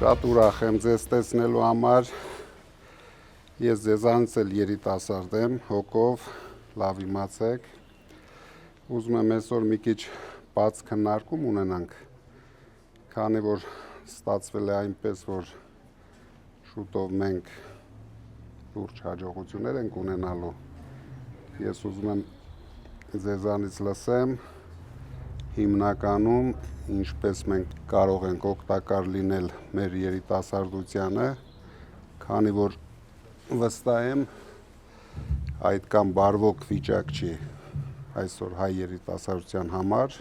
Շատ ուրախ եմ ձեզ տեսնելու համար, ես ձեզանից էլ երիտասարդ եմ, հոգով, լավ իմացեք, ուզում եմ այսօր մի քիչ բաց քննարկում ունենանք, քանի որ ստացվել է այնպես, որ շուտով մենք լուրջ հաջողություններ ենք ունենալու, ես ուզում եմ ձեզանից լսեմ, հիմնականում ինչպես մենք կարող ենք օգտակար լինել մեր երիտասարդությանը, քանի որ վստահ եմ այդքան բարվոք վիճակ չի այսօր հայ երիտասարդության համար։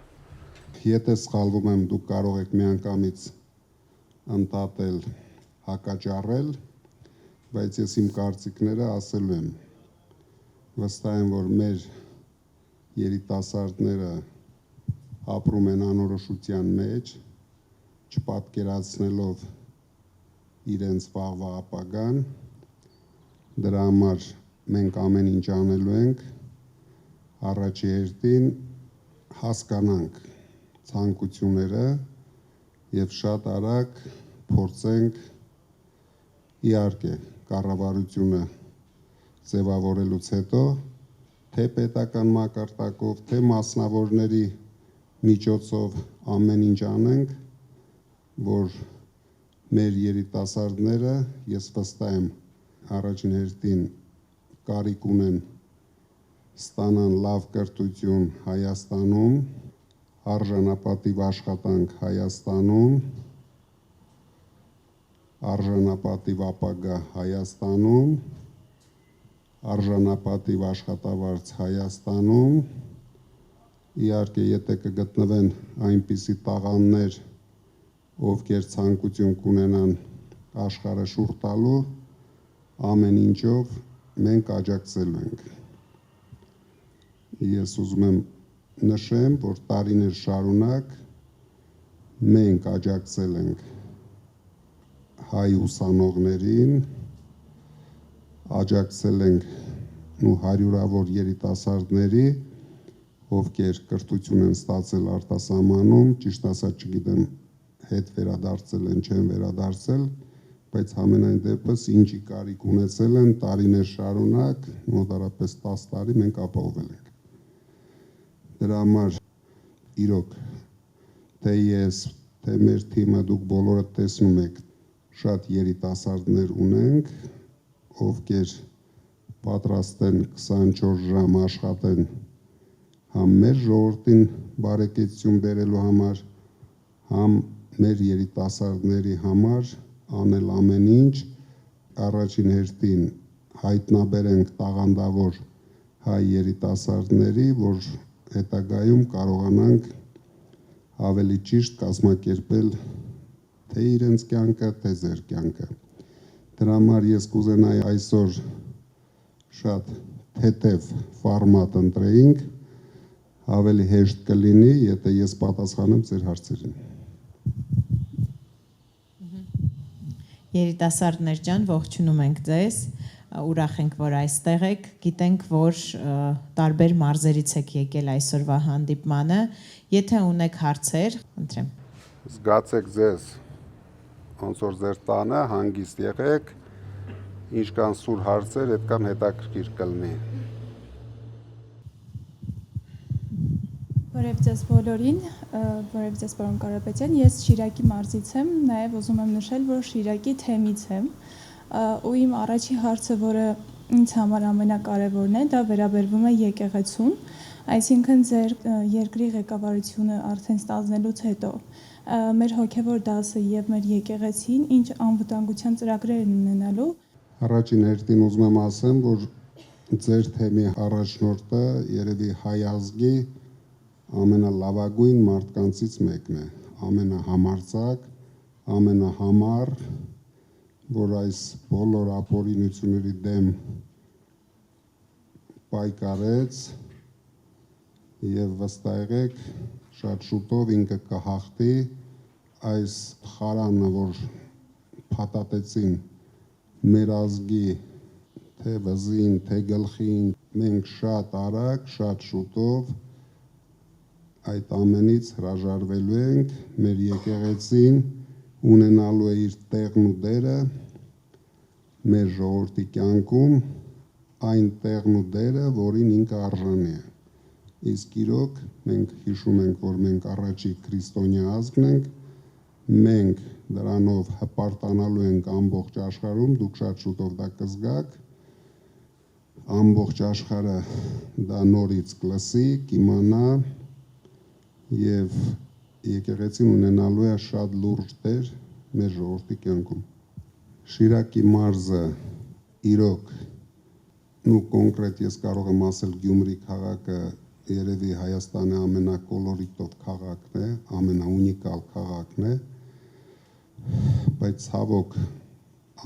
Եթե սխալվում եմ, դուք կարող եք միանգամից ընդհատել, հակաճառել, բայց ես իմ կարծիքները ասելու եմ։ Վստահ եմ, որ մեր երիտասարդները ապրում են անորոշության մեջ, չպատկերացնելով իրենց վաղվա ապագան, դրա համար մենք ամեն ինչ անելու ենք, առաջի հերթին հասկանանք ցանկությունները եւ շատ արագ փորձենք իհարկե կառավարությունը ձևավորելուց հետո թե պետական մակարդակով, թե մասնավորների միջոցով ամեն ինչ անենք, որ մեր երիտասարդները, ես վստահ եմ, առաջին հերթին կարիք ունեն ստանան լավ կրթություն Հայաստանում, արժանապատիվ աշխատանք Հայաստանում, արժանապատիվ ապագա Հայաստանում, արժանապատիվ աշխատավարձ Հայաստանում, իհարկե եթե կգտնվեն այնպիսի տաղանդներ, ովքեր ցանկություն կունենան աշխարհը շուռ տալու, ամեն ինչով մենք աջակցելու ենք։ Ես ուզում եմ նշեմ, որ տարիներ շարունակ մենք աջակցել ենք հայ ուսանողներին, աջակցել ենք հարյուրավոր երիտասարդների, ովքեր կրթություն են ստացել արտասահմանում, ճիշտ ասած չգիտեմ հետ վերադարձել են, չեն վերադարձել, բայց համենայն դեպս ինչի կարիք ունեցել են տարիներ շարունակ, մոտարապես 10 տարի մենք ապահովել ենք։ Դրա համար իրոք թե ես, թե մեր թիմը դուք բոլորը տեսնում եք, շատ երիտասարդներ ունենք, ովքեր պատրաստ են 24 ժամ աշխատեն համ մեր ժողովրդին բարեկեցություն բերելու համար, համ մեր երիտասարդների համար անել ամեն ինչ, առաջին հերթին հայտնաբերենք տաղանդավոր հայ երիտասարդների, որ հետագայում կարողանանք ավելի ճիշտ կազմակերպել թե իրենց կյանքը, թե ձեր կյանքը։ Դրա համար ես կուզենայի այսօր շատ թեթև ֆորմատ ընտրեինք, ավելի հեշտ կլինի, եթե ես պատասխանեմ ձեր հարցերին։ Երիտասարդներ ջան, ողջունում ենք ձեզ, ուրախ ենք, որ այստեղ եք, գիտենք, որ տարբեր մարզերից եք եկել այսօրվա հանդիպմանը, եթե ունեք հարցեր, խնդրեմ։ Զգացեք ձեզ, ոնց որ ձեր տանը հանգիստ եղեք, ինչքան սուր հարցեր, այդքան հետաքրքիր կլինի։ Բարև ձեզ բոլորին, բարև ձեզ պարոն Կարապետյան, ես Շիրակի մարզից եմ, նաև ուզում եմ նշել, որ Շիրակի թեմից եմ, ու իմ առաջի հարցը, որը ինձ համար ամենակարևորն է, դա վերաբերվում է եկեղեցուն, այսինքն ձեր երկրի ղեկավարությունը արդեն ստանձնելուց հետո, մեր հոգևոր դասը եւ մեր եկեղեցին ինչ անվտանգության ծրագրեր են ունենալու։ Առաջին հերթին ուզում եմ ասեմ, որ ձեր թեմի առաջնորդը երևի հայ ազգի ամենալավագույն մարդկանցից մեկն է, ամենահամարձակ, ամենահամառ, որ այս բոլոր ապօրինությունների դեմ պայքարեց եւ վստահ եղեք, շատ շուտով ինքը կհաղթի այս խարանը, որ փաթաթեցին մեր ազգի թե վզին, թե գլխին, մենք շատ արագ, շատ շուտով այդ ամենից հրաժարվելու ենք, մեր եկեղեցին ունենալու է իր տեղն ու դերը մեր ժողովրդի կյանքում, այն տեղն ու դերը, որին ինքը արժանի է։ Իսկ իրոք մենք հիշում ենք, որ մենք առաջի քրիստոնյա ազգն ենք, մենք դրանով հպարտանալու ենք ամբողջ աշխարհում, դուք շատ շուտով դա կզգաք, ամբողջ աշխարհը դա նորից կլսի, կիմանա եւ եկեղեցին ունենալու է շատ լուրջ դեր մեր ժողովրդի կյանքում։ Շիրակի մարզը իրոք ու կոնկրետ ես կարող եմ ասել Գյումրի քաղաքը երևի Հայաստանի ամենակոլորիտով քաղաքն է, ամենաունիկալ քաղաքն է, բայց ցավոք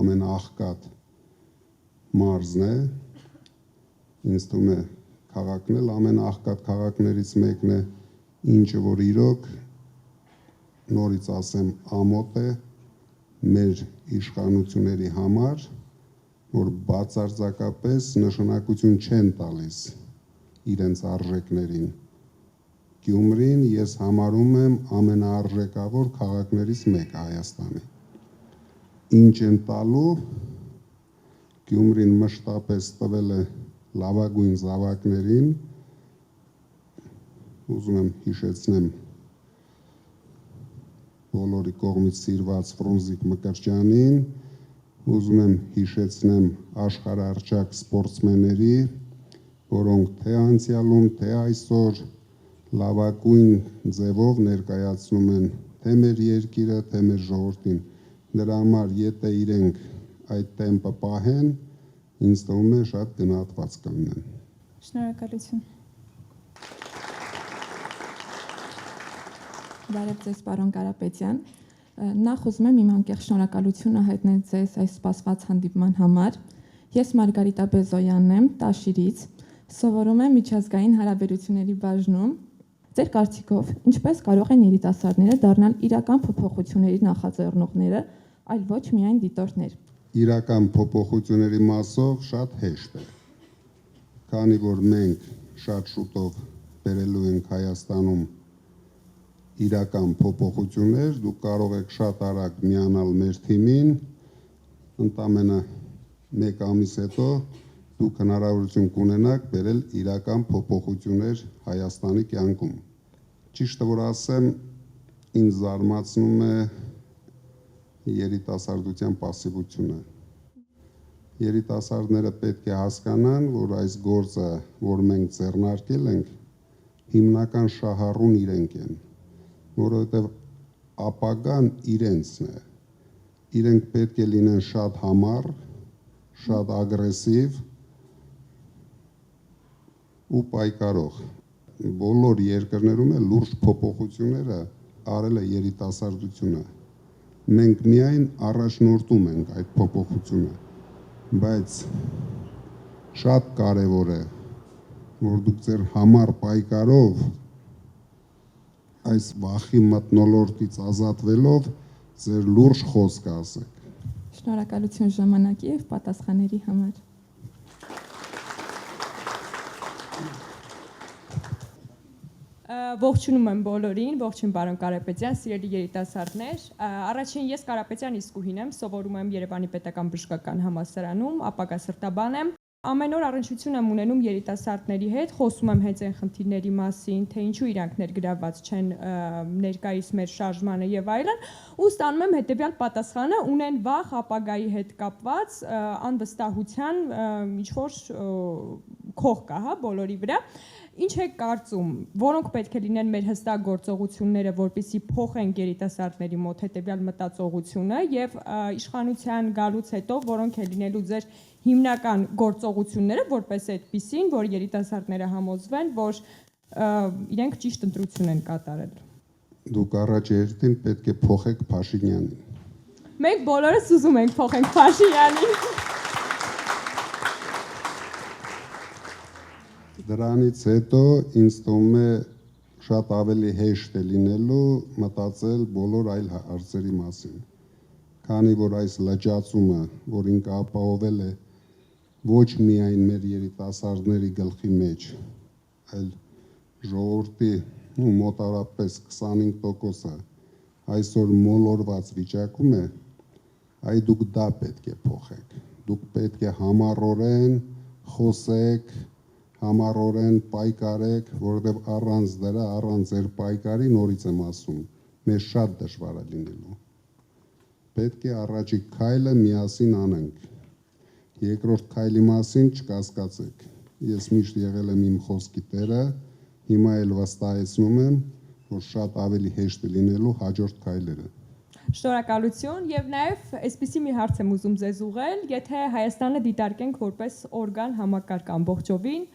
ամենաաղքատ մարզն է, ինձ թվում է քաղաքն էլ ամենաաղքատ քաղաքներից մեկն է, ինչը որ իրոք նորից ասեմ ամոթ է մեր իշխանությունների համար, որ բացարձակապես նշանակություն չեն տալիս իրենց արժեքներին։ Գյումրին ես համարում եմ ամենաարժեքավոր քաղաքներից մեկը Հայաստանի։ Ինչ են տալու, Գյումրին մշտապես տվել է լավագույն զավակներին, ուզում եմ հիշեցնեմ բոլորի կողմից սիրված Ֆրունզիկ Մկրտչյանին, ուզում եմ հիշեցնեմ աշխարհահռչակ սպորտսմենների, որոնք թե անցյալում, թե այսօր լավագույն ձևով ներկայացնում են թե մեր երկիրը, թե մեր ժողովրդին։ Դրա համար եթե իրենք այդ տեմպը պահեն, ինձ թվում է շատ գնահատված կլինեն։ Շնորհակալություն։ Բարև ձեզ, պարոն Կարապետյան։ Նախ ուզում եմ իմ անկեղծ շնորհակալությունը հայտնել ձեզ այս սպասված հանդիպման համար։ Ես Մարգարիտա Բեզոյանն եմ, Տաշիրից, սովորում եմ միջազգային հարաբերությունների բաժնում։ Ձեր կարծիքով, ինչպես կարող են երիտասարդները դառնալ իրական փոփոխությունների նախաձեռնողները, այլ ոչ միայն դիտորդներ։ Իրական փոփոխությունների մասով շատ հեշտ է, քանի որ մենք շատ շուտով բերելու ենք Հայաստանում իրական փոփոխություններ, դուք կարող եք շատ արագ միանալ մեր թիմին, ընդամենը 1 ամիս հետո դուք հնարավորություն կունենաք բերել իրական փոփոխություններ Հայաստանի կյանքում։ Ճիշտը որ ասեմ, ինձ զարմացնում է երիտասարդության պասիվությունը։ Երիտասարդները պետք է հասկանան, որ այս գործը, որ մենք ձեռնարկել ենք, հիմնական շահառուն իրենք են, որովհետև ապագան իրենցն է։ Իրենք պետք է լինեն շատ համառ, շատ ագրեսիվ ու պայքարող։ Բոլոր երկրներում է լուրջ փոփոխությունները արել է երիտասարդությունը։ Մենք միայն առաջնորդում ենք այդ փոփոխությունը, բայց շատ կարևոր է, որ դուք ձեր համառ պայքարով այս վախի մթնոլորտից ազատվելով ձեր լուրջ խոսքը ասեք։ Շնորհակալություն ժամանակի եւ պատասխանների համար։ Ողջունում եմ բոլորին, ողջույն պարոն Կարապետյան, սիրելի երիտասարդներ։ Առաջին ես Կարապետյան Իսկուհին եմ, սովորում եմ Երևանի Պետական Բժշկական Համալսարանում, ապագա սրտաբան եմ։ Ամեն օր առնչություն եմ ունենում երիտասարդների հետ, խոսում եմ հենց այն խնդիրների մասին, թե ինչու իրանք ներգրավված չեն ներկայիս մեր շարժմանը եւ այլն, ու ստանում եմ հետեւյալ պատասխանը՝ ունեն վախ ապագայի հետ կապված անվստահության ինչ-որ քող կա, հա, բոլորի վրա։ Ինչ եք կարծում, որոնք պետք է լինեն մեր հստակ գործողությունները, որպեսզի փոխենք երիտասարդների մոտ հետեւյալ մտածողությունը եւ իշխանության գալուց հետո որոնք է լինելու ձեր հիմնական գործողությունները, որպես այդպիսին, որ երիտասարդները համոզվեն, որ իրենք ճիշտ ընտրություն են կատարել։ Դուք առաջ երթին պետք է փոխեք Փաշինյանին։ Մենք բոլորս ուզում ենք փոխենք Փաշինյանին։ Դրանից հետո ինձ թվում է շատ ավելի հեշտ է լինելու մտածել բոլոր այլ հարցերի մասին, քանի որ այս լճացումը, որ ինքը ապահովել է ոչ միայն մեր երիտասարդների գլխի մեջ, այլ ժողովրդի մոտարապես 25%-ը այսօր մոլորված վիճակում է, այ դուք դա պետք է փոխեք։ Դուք պետք է համառորեն խոսեք, համառորեն պայքարեք, որովհետև առանց դրա, առանց ձեր պայքարի, նորից եմ ասում, մեզ շատ դժվար է լինելու։ Պետք է առաջիկ քայլը միասին անենք։ Երկրորդ քայլի մասին չկասկածեք։ Ես միշտ եղել եմ իմ խոսքի տերը, հիմա էլ վստահեցնում եմ, որ շատ ավելի հեշտ է լինելու հաջորդ քայլերը։ Շնորհակալություն եւ նաեւ այսպիսի մի հարց եմ ուզում ձեզ ուղղել, եթե Հայաստանը դիտարկենք որպես օրգան համակարգ ամբողջովին,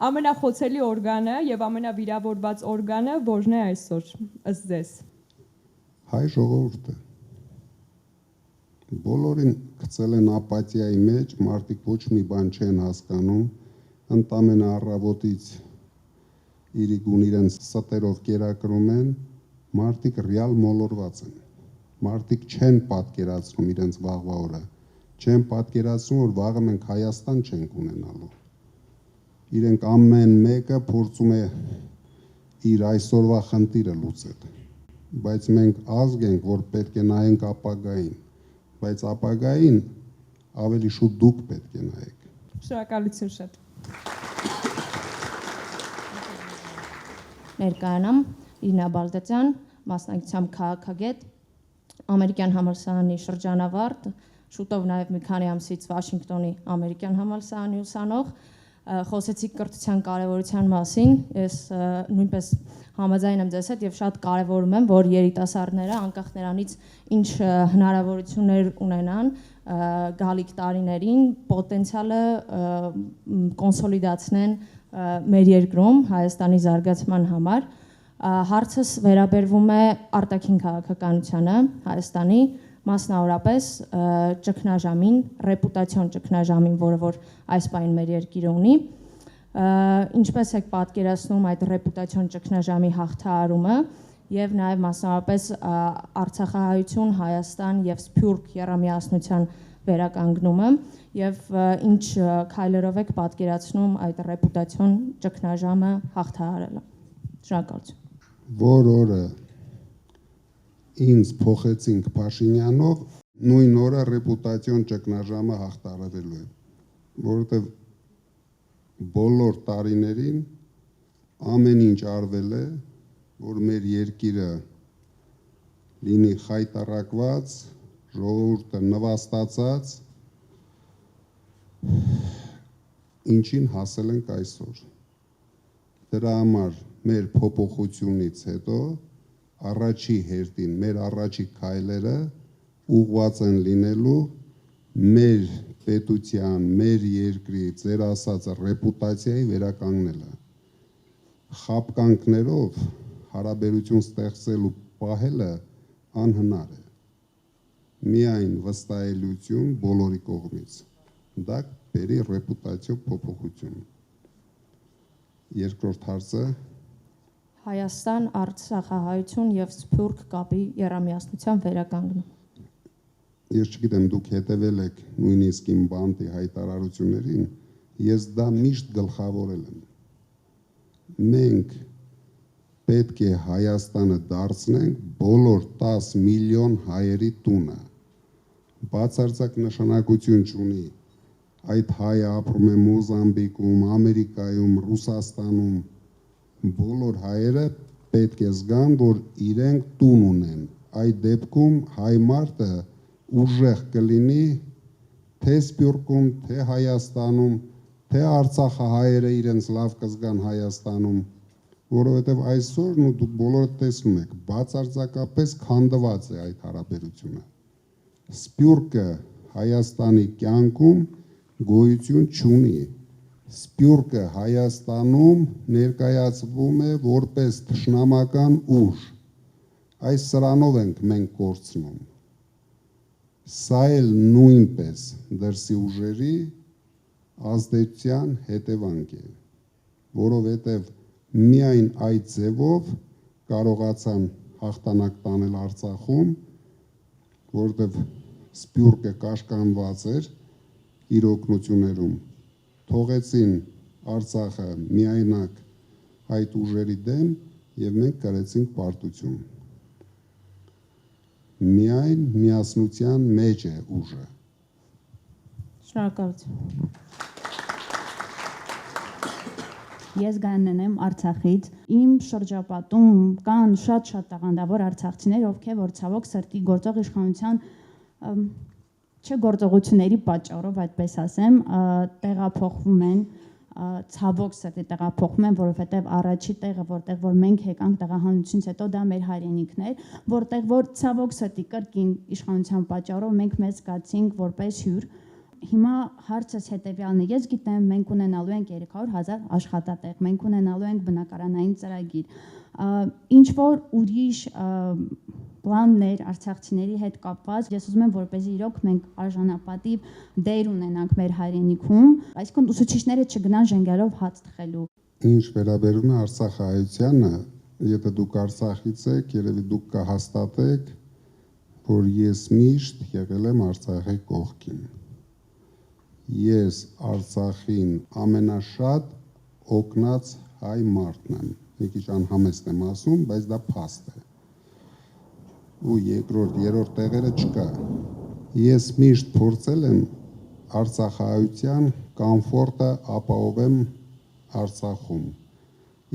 ամենախոցելի օրգանը եւ ամենավիրավորված օրգանը որն է այսօր ըստ ձեզ։ Հայ ժողովուրդը բոլորին գցել են ապաթիայի մեջ, մարդիկ ոչ մի բան չեն հասկանում, ընդամենը առավոտից իրիկուն իրենց ստերով կերակրում են, մարդիկ ռեալ մոլորված են, մարդիկ չեն պատկերացնում իրենց վաղվա օրը, չեն պատկերացնում, որ վաղը մենք Հայաստան չենք ունենալու, իրենք ամեն մեկը փորձում է իր այսօրվա խնդիրը լուծել, բայց մենք ազգ ենք, որ պետք է նայենք ապագային, բայց ապագային ավելի շուտ դուք պետք է նայեք։ Շնորհակալություն շատ։ Ներկայանամ Իրինա Բալդեցյան, մասնակցությամբ քաղաքագետ, ամերիկյան համալսարանի շրջանավարտ, շուտով նաև մի քանի ամսից Վաշինգտոնի ամերիկյան համալսարանի ուսանող, խոսեցիք կրթության կարևորության մասին, ես նույնպես համաձայն եմ ձեզ հետ եւ շատ կարևորում եմ, որ երիտասարդները անկախ նրանից ինչ հնարավորություններ ունենան գալիք տարիներին պոտենցիալը կոնսոլիդացնեն մեր երկրում Հայաստանի զարգացման համար։ Հարցս վերաբերվում է արտաքին քաղաքականությանը Հայաստանի, մասնավորապես ճգնաժամին, ռեպուտացիոն ճգնաժամին, որը որ այս պահին մեր երկիրը ունի։ Ինչպես եք պատկերացնում այդ ռեպուտացիոն ճգնաժամի հաղթահարումը եւ նաեւ մասնավորապես Արցախահայություն, Հայաստան եւ Սփյուռք եռամիասնության վերականգնումը եւ ինչ քայլերով եք պատկերացնում այդ ռեպուտացիոն ճգնաժամը հաղթահարելը։ Շնորհակալություն։ Որ օրը ինձ փոխեցինք Փաշինյանով, նույն օրը ռեպուտացիոն ճգնաժամը հաղթահարվելու է, որովհետեւ բոլոր տարիներին ամեն ինչ արվել է, որ մեր երկիրը լինի խայտառակված, ժողովուրդը նվաստացած, ինչին հասել ենք այսօր։ Դրա համար մեր փոփոխությունից հետո առաջի հերթին մեր առաջի քայլերը ուղղված են լինելու մեր պետության, մեր երկրի, ձեր ասած ռեպուտացիայի վերականգնելը։ Խապկանքներով հարաբերություն ստեղծելու պահելը անհնար է։ Միայն վստահելիություն բոլորի կողմից։ Դա բերի ռեպուտացիո փոփոխություն։ Երկրորդ հարցը Հայաստան, Արցախահայություն եւ Սփյուռք կապի եռամիասնության վերականգնում։ Ես չգիտեմ, դուք հետևել եք նույնիսկ իմ բանտի հայտարարություններին, ես դա միշտ գլխավորել եմ։ Մենք պետք է Հայաստանը դարձնենք բոլոր 10 միլիոն հայերի տունը։ Բացարձակ նշանակություն չունի այդ հայը ապրում է Մոզամբիկում, Ամերիկայում, Ռուսաստանում, բոլոր հայերը պետք է զգան, որ իրենք տուն ունեն։ Այդ դեպքում հայ մարդը ուժեղ կլինի թե Սփյուռքում, թե Հայաստանում, թե Արցախահայերը իրենց լավ կզգան Հայաստանում, որովհետև այսօր դուք բոլորը տեսնում եք, բացարձակապես քանդված է այդ հարաբերությունը։ Սփյուռքը Հայաստանի կյանքում գոյություն չունի։ Սփյուռքը Հայաստանում ներկայացվում է որպես թշնամական ուժ։ Այս սրանով ենք մենք կորցնում։ Սա էլ նույնպես դրսի ուժերի ազդեցության հետևանք է, որովհետև միայն այդ ձևով կարողացան հաղթանակ տանել Արցախում, որովհետև Սփյուռքը կաշկանդված էր իր օգնություններում, թողեցին Արցախը միայնակ այդ ուժերի դեմ եւ մենք կրեցինք պարտություն։ Միայն միասնության մեջ է ուժը։ Շնորհակալություն։ Ես Գայանն եմ Արցախից։ Իմ շրջապատում կան շատ տաղանդավոր արցախցիներ, ովքեր որ ցավոք սրտի գործող իշխանության չգործողությունների պատճառով, այդպես ասեմ, տեղափոխվում են, ցավոք սրտի տեղափոխվում են, որովհետև առաջի տեղը, որտեղ որ մենք եկանք տեղահանությունից հետո, դա մեր հայրենիքն էր, որտեղ որ ցավոք սրտի կրկին իշխանության պատճառով մենք մեզ զգացինք որպես հյուր։ Հիմա հարցս հետևյալն է, ես գիտեմ, մենք ունենալու ենք 300,000 աշխատատեղ, մենք ունենալու ենք բնակարանային ծրագիր, ինչ որ ուրիշ պլաններ արցախցիների հետ կապված, ես ուզում եմ, որպեսզի իրոք մենք արժանապատիվ դեր ունենանք մեր հայրենիքում, այսինքն ուսուցիչները չգնան ժենգյալով հաց թխելու։ Ինչ վերաբերում է արցախահայությանը, եթե դուք Արցախից եք, երևի դուք կհաստատեք, որ ես միշտ եղել եմ Արցախի կողքին։ Ես Արցախին ամենաշատ օգնած հայ մարդն եմ, մի քիչ անհամեստ եմ ասում, բայց դա փաստ է։ Ու երկրորդ, երրորդ տեղերը չկա։ Ես միշտ փորձել եմ արցախահայության կոմֆորտը ապահովեմ Արցախում։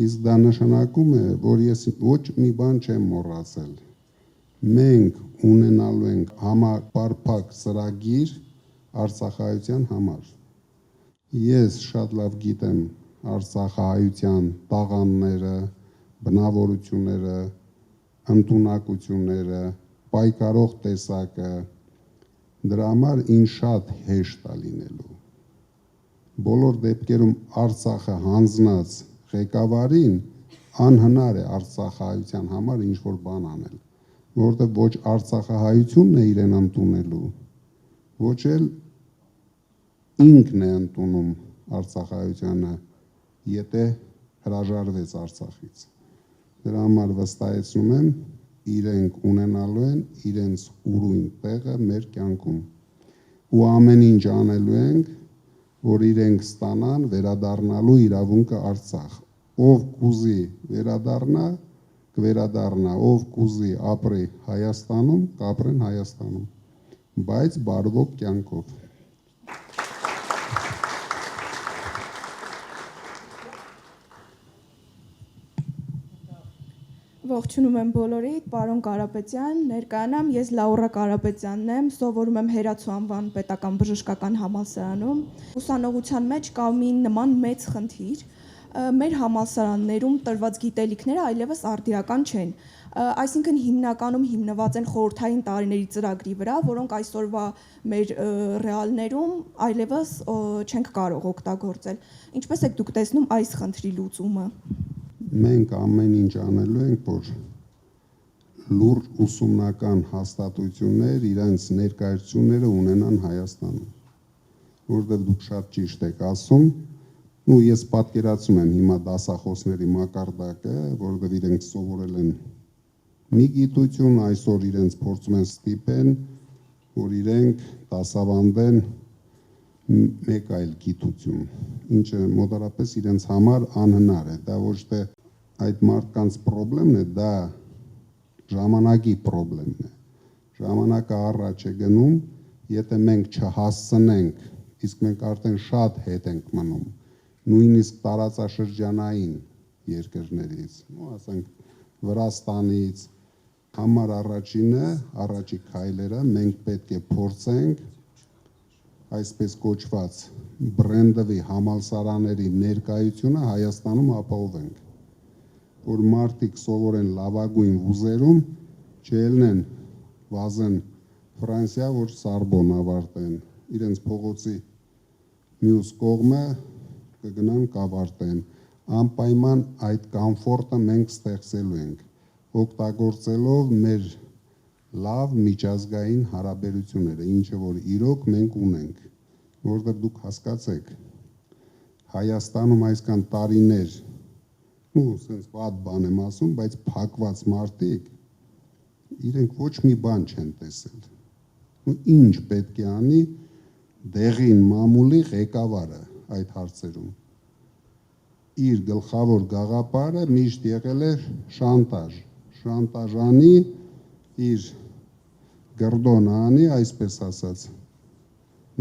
Իսկ դա նշանակում է, որ ես ոչ մի բան չեմ մոռացել։ Մենք ունենալու ենք համապարփակ ծրագիր արցախահայության համար։ Ես շատ լավ գիտեմ արցախահայության տաղանդները, բնավորությունները, ընտունակությունները, պայքարող տեսակը, դրա համար ինձ շատ հեշտ է լինելու։ Բոլոր դեպքերում Արցախը հանձնած ղեկավարին անհնար է արցախահայության համար ինչ-որ բան անել, որովհետև ոչ արցախահայությունն է իրեն ընդունելու, ոչ էլ ինքն է ընդունում արցախահայությանը, եթե հրաժարվեց Արցախից։ Դրա համար վստահեցնում եմ, իրենք ունենալու են իրենց ուրույն տեղը մեր կյանքում։ Ու ամեն ինչ անելու ենք, որ իրենք ստանան վերադառնալու իրավունքը Արցախ։ Ով կուզի վերադառնա, կվերադառնա, ով կուզի ապրի Հայաստանում, կապրեն Հայաստանում, բայց բարվոք կյանքով։ Ողջունում եմ բոլորիդ, պարոն Կարապետյան, ներկայանամ, ես Լաուրա Կարապետյանն եմ, սովորում եմ Հերացու անվան պետական բժշկական համալսարանում։ Ուսանողության մեջ կա մի նման մեծ խնդիր, մեր համալսարաններում տրված գիտելիքները այլևս արդիական չեն, այսինքն հիմնականում հիմնված են խորհրդային տարիների ծրագրի վրա, որոնք այսօրվա մեր ռեալներում այլևս չենք կարող օգտագործել։ Ինչպես եք դուք տեսնում այս խնդրի լուծումը։ Մենք ամեն ինչ անելու ենք, որ լուրջ ուսումնական հաստատություններ իրենց ներկայացությունները ունենան Հայաստանում, որովհետև դուք շատ ճիշտ եք ասում, ու ես պատկերացում եմ հիմա դասախոսների մակարդակը, որովհետև իրենք սովորել են մի գիտություն, այսօր իրենց փորձում են ստիպեն, որ իրենք դասավանդեն մեկ այլ գիտություն, ինչը մոտավորապես իրենց համար անհնար է, դա ոչ թե այդ մարդկանց պրոբլեմն է, դա ժամանակի պրոբլեմն է, ժամանակը առաջ է գնում, եթե մենք չհասցնենք, իսկ մենք արդեն շատ հետ ենք մնում, նույնիսկ տարածաշրջանային երկրներից, ասենք Վրաստանից, համար առաջինը, առաջի քայլերը մենք պետք է փորձենք այսպես կոչված բրենդովի համալսարանների ներկայությունը Հայաստանում ապահովենք, որ մարդիկ սովորեն լավագույն վուզերում, չելնեն վազեն Ֆրանսիա, որ Սորբոն ավարտեն, իրենց փողոցի մյուս կողմը կգնան կավարտեն, անպայման այդ կոմֆորտը մենք ստեղծելու ենք, օգտագործելով մեր լավ միջազգային հարաբերությունները, ինչը որ իրոք մենք ունենք, որովհետև դուք հասկացեք, Հայաստանում այսքան տարիներ, սենց վատ բան եմ ասում, բայց փակված մարդիկ, իրենք ոչ մի բան չեն տեսել, ինչ պետք է անի դեղին մամուլի ղեկավարը այդ հարցերում, իր գլխավոր գաղափարը միշտ եղել է շանտաժ, շանտաժանի իր գրդոն անի, այսպես ասած,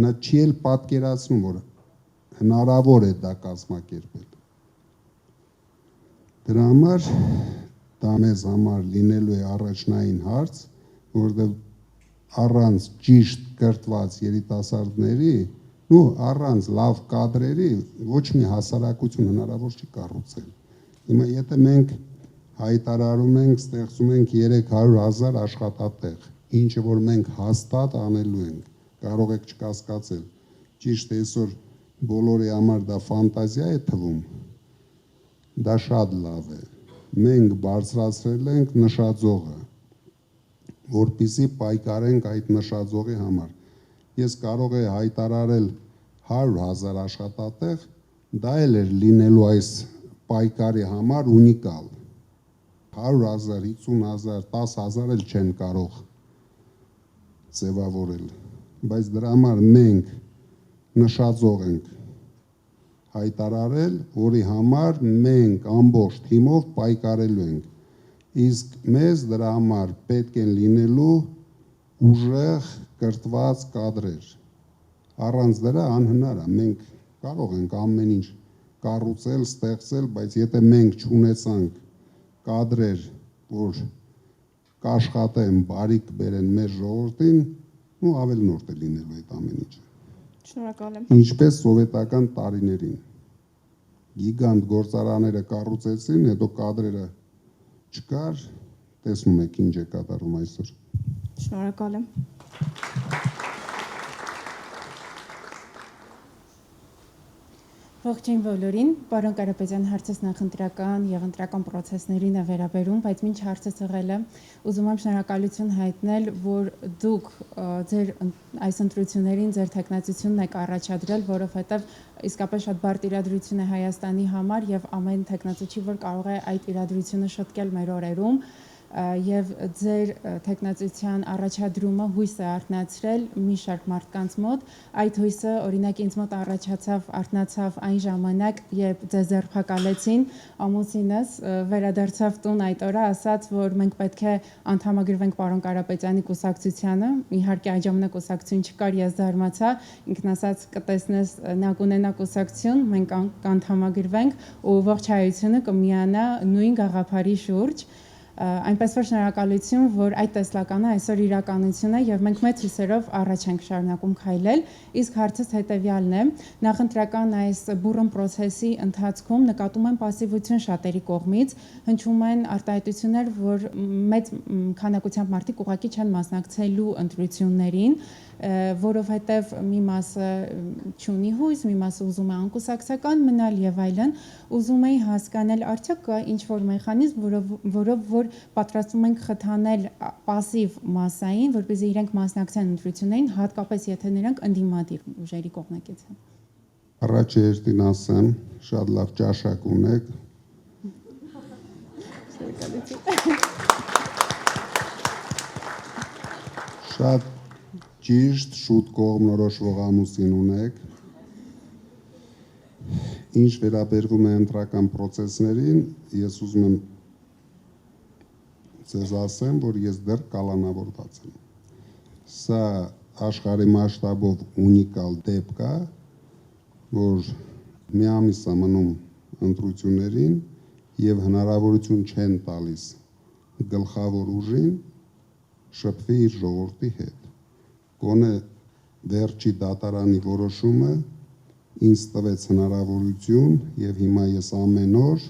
նա չի էլ պատկերացնում, որ հնարավոր է դա կազմակերպել։ Դրա համար դա մեզ համար լինելու է առաջնային հարց, որտեղ առանց ճիշտ կրթված երիտասարդների ու առանց լավ կադրերի ոչ մի հասարակություն հնարավոր չի կառուցել։ Հիմա եթե մենք հայտարարում ենք, ստեղծում ենք 300,000 աշխատատեղ, ինչը որ մենք հաստատ անելու ենք, կարող եք չկասկածել, ճիշտ է այսօր բոլորի համար դա ֆանտազիա է թվում, դա շատ լավ է, մենք բարձրացրել ենք նշաձողը, որպեսզի պայքարենք այդ նշաձողի համար։ Ես կարող եմ հայտարարել 100,000 աշխատատեղ, դա էլ էր լինելու այս պայքարի համար ունիկալ։ 100,000, 50,000, 10,000 էլ չեն կարող ձևավորել, բայց դրա համար մենք նշաձող ենք հայտարարել, որի համար մենք ամբողջ թիմով պայքարելու ենք։ Իսկ մեզ դրա համար պետք են լինելու ուժեղ կրթված կադրեր։ Առանց դրա անհնար է, մենք կարող ենք ամեն ինչ կառուցել, ստեղծել, բայց եթե մենք չունեցանք կադրեր, որ կաշխատեն, բարիք բերեն մեր ժողովրդին, ու ավելնորդ է լինելու այդ ամեն ինչը։ Շնորհակալ եմ։ Ինչպես սովետական տարիներին գիգանտ գործարանները կառուցեցին, հետո կադրերը չկար, տեսնում եք ինչ է կատարում այսօր։ Շնորհակալ եմ։ Ողջույն բոլորին, պարոն Կարապետյան, հարցս նախընտրական եւ ընտրական process-ներին է վերաբերում, բայց ինչ հարցս եղել է, ուզում եմ շնորհակալություն հայտնել, որ դուք ձեր այս ընտրություններին ձեր թեկնածությունն եք առաջադրել, որովհետեւ իսկապես շատ բարդ իրադրություն է Հայաստանի համար եւ ամեն թեկնածուչի, որ կարող է այդ իրադրությունը շտկել մեր օրերում, եւ ձեր թեկնածության առաջադրումը հույս է արտնացրել մի շարք մարդկանց մոտ, այդ հույսը օրինակ ինձ մոտ արտնացավ այն ժամանակ, երբ ձեզ ձերբակալեցին, ամուսինս վերադարձավ տուն այդ օրը, ասաց, որ մենք պետք է անդամագրվենք պարոն Կարապետյանի կուսակցությանը, իհարկե այդ ժամանակ կուսակցություն չկար, ես զարմացա, ինքն ասաց կտեսնես նա կունենա կուսակցություն, մենք կանդամագրվենք ու ողջ հայությունը կմիանա նույն գաղափարի շուրջ։ Այնպես որ շնորհակալություն, որ այդ տեսլականը այսօր իրականություն է եւ մենք մեծ հույսերով առաջ ենք շարունակում քայլել, իսկ հարցս հետեւյալն է. նախընտրական այս բուրըն process-ի ընթացքում նկատում եմ пассивություն շատերի կողմից, հնչում են արտահայտություններ, որ մեծ քանակությամբ մարդիկ ուղղակի չեն մասնակցելու ընտրություններին, որովհետև մի մասը չունի հույս, մի մասը ուզում է անկուսակցական մնալ եւ այլն, ուզում էի հասկանալ արդյոք կա ինչ-որ մեխանիզմ, որով որ պատրաստվում ենք խթանել пассив մասային, որպեսզի իրենք մասնակցեն ընտրություններին, հատկապես եթե նրանք ընդդիմադիր ուժերի կողմնակից են։ Առաջ երթին ասեմ, շատ լավ ճաշակ ունեք։ Շատ ճիշտ, շուտ կողմնորոշվող ամուսին ունեք։ Ինչ վերաբերվում է ընտրական process-ներին, ես ուզում եմ ձեզ ասեմ, որ ես դեռ կալանավորված եմ։ Սա աշխարհի մասշտաբով ունիկալ դեպք է, որ մի ամիս է մնում ընտրություններին եւ հնարավորություն չեն տալիս գլխավոր ուժին շփվի իր ժողովրդի հետ։ Գոնե վերջի դատարանի որոշումը ինձ տվեց հնարավորություն եւ հիմա ես ամեն օր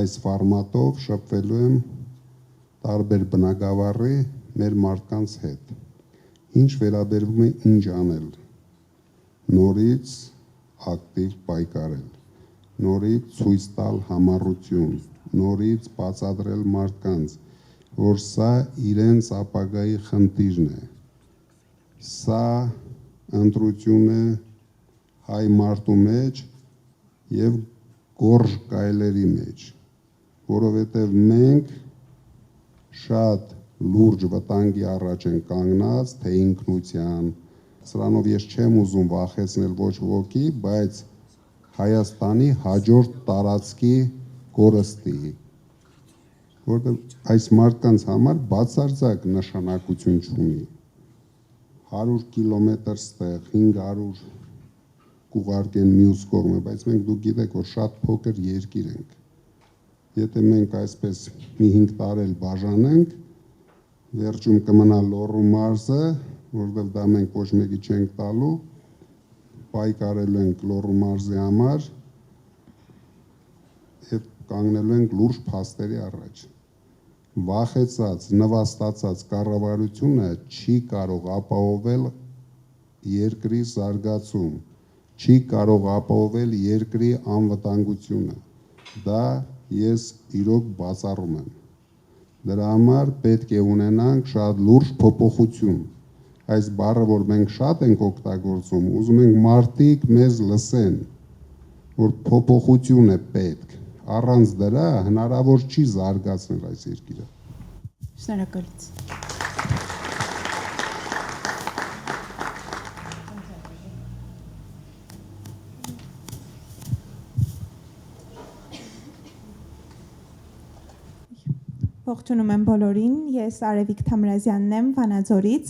այս ֆորմատով շփվելու եմ տարբեր բնակավարի մեր մարդկանց հետ։ Ինչ վերաբերվում է ինչ անել, նորից ակտիվ պայքարել, նորից ցույց տալ համառություն, նորից բացատրել մարդկանց, որ սա իրենց ապագայի խնդիրն է, սա ընտրություն է հայ մարդու մեջ եւ գորժ կայլերի մեջ, որովհետեւ մենք շատ լուրջ վտանգի առաջ են կանգնած, թե ինքնության, սրանով ես չեմ ուզում վախեցնել ոչ ոքի, բայց Հայաստանի հաջորդ տարածքի կորստի։ որտեղ այս մարդկանց համար բացարձակ նշանակություն չունի 100 կիլոմետր ստեղ 500 կուղարկեն մյուս կողմը, բայց մենք դուք գիտեք, որ շատ փոքր երկիր ենք։ Եթե մենք այսպես մի 5 տարի բաժանենք, վերջում կմնա Լոռու մարզը, որովհետև դա մենք ոչ մեկի չենք տալու, պայքարելու ենք Լոռու մարզի համար եւ կանգնելու ենք լուրջ փաստերի առաջ։ Վախեցած, նվաստացած կառավարությունը չի կարող ապահովել երկրի զարգացում, չի կարող ապահովել երկրի անվտանգությունը։ Դա ես իրոք բացառում եմ։ Դրա համար պետք է ունենանք շատ լուրջ փոփոխություն։ Այս բառը, որ մենք շատ ենք օգտագործում, ուզում ենք մարդիկ մեզ լսեն, որ փոփոխություն է պետք։ Առանց դրա հնարավոր չի զարգացնել այս երկիրը։ Շնորհակալություն։ Ողջունում եմ բոլորին, ես Արևիկ Թամրազյանն եմ Վանաձորից,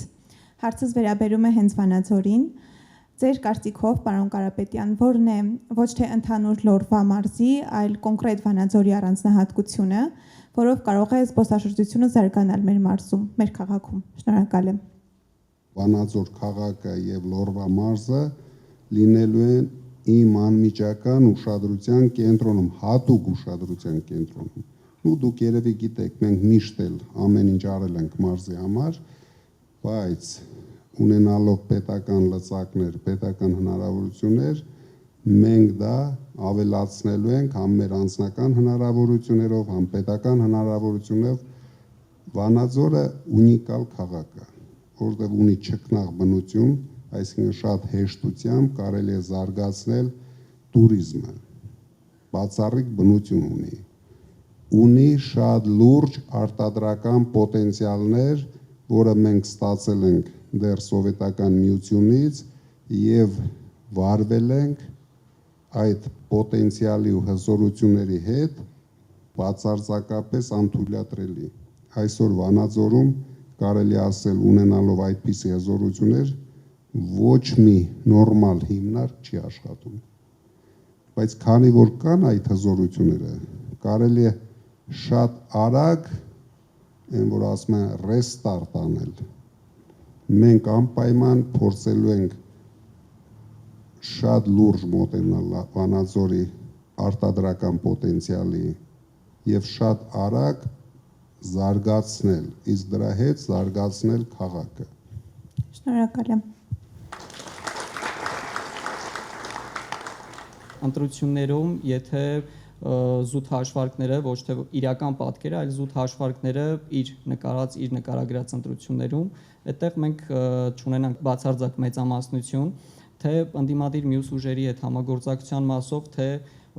հարցս վերաբերում է հենց Վանաձորին, ձեր կարծիքով, պարոն Կարապետյան, որն է ոչ թե ընդհանուր Լոռվա մարզի, այլ կոնկրետ Վանաձորի առանձնահատկությունը, որով կարող է զբոսաշրջությունը զարգանալ մեր մարզում, մեր քաղաքում։ Շնորհակալ եմ։ Վանաձոր քաղաքը եւ Լոռվա մարզը լինելու են իմ անմիջական ուշադրության կենտրոնում, հատուկ ուշադրության կենտրոնում։ Ու դուք երևի գիտեք, մենք միշտ էլ ամեն ինչ արել ենք մարզի համար, բայց ունենալով պետական լծակներ, պետական հնարավորություններ, մենք դա ավելացնելու ենք համ մեր անձնական հնարավորություններով, համ պետական հնարավորություններով։ Վանաձորը ունիկալ քաղաք է, որտեղ ունի չքնաղ բնություն, այսինքն շատ հեշտությամբ կարելի է զարգացնել տուրիզմը, բացառիկ բնություն ունի շատ լուրջ արտադրական պոտենցիալներ, որը մենք ստացել ենք դեռ սովետական միությունից եւ վարվել ենք այդ պոտենցիալի ու հզորությունների հետ բացարձակապես անթույլատրելի։ Այսօր Վանաձորում կարելի ասել ունենալով այդպիսի հզորություններ ոչ մի նորմալ հիմնարկ չի աշխատում։ Բայց քանի որ կան այդ հզորությունները, կարելի է շատ արագ, այն որ ասում են ռեստարտ անել։ Մենք անպայման փորձելու ենք շատ լուրջ մոտենալ Վանաձորի արտադրական պոտենցիալի եւ շատ արագ զարգացնել, իսկ դրա հետ զարգացնել քաղաքը։ Շնորհակալ եմ։ Ընտրություններում, եթե զուտ հաշվարկները, ոչ թե իրական պատկերը, այլ զուտ հաշվարկները իր նկարագրած ընտրություններում, այդտեղ մենք չունենանք բացարձակ մեծամասնություն, թե ընդդիմադիր մյուս ուժերի հետ համագործակցության մասով, թե